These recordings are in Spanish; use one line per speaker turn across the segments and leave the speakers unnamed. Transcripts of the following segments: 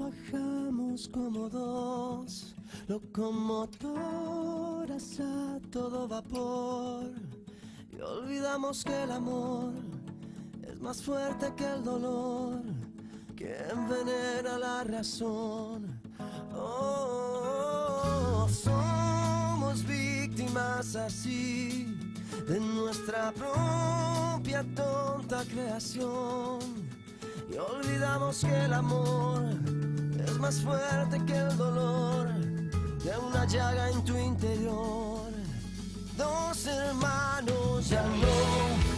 Trabajamos como dos locomotoras a todo vapor y olvidamos que el amor es más fuerte que el dolor, que envenena la razón. Oh, somos víctimas así de nuestra propia tonta creación y olvidamos que el amor es más fuerte que el dolor, de una llaga en tu interior. Dos hermanos ya no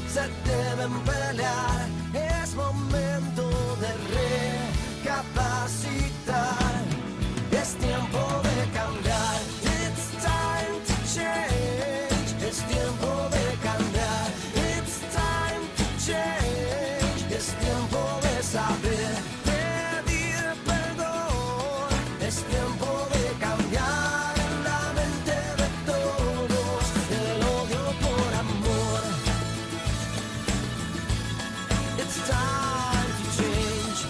se deben pelear, es momento de recapacitar, es tiempo de cambiar. It's time to change, es tiempo de cambiar. It's time to change, es tiempo de saber pedir perdón, es tiempo de cambiar en la mente de todos el odio por amor. It's time to change.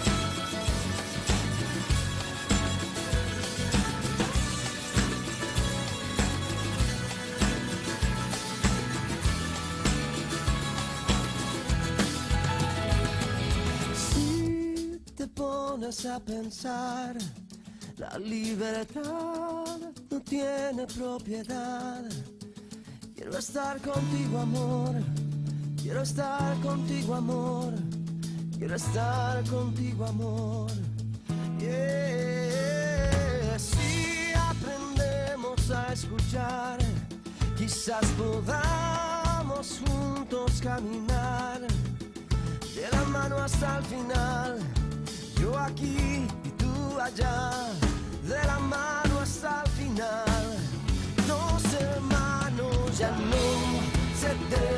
Si te pones a pensar, la libertad no tiene propiedad. Quiero estar contigo, amor. Quiero estar contigo, amor. Quiero estar contigo, amor. Yeah. Si aprendemos a escuchar, quizás podamos juntos caminar de la mano hasta el final. Yo aquí y tú allá, de la mano hasta el final. Dos hermanos ya no se deben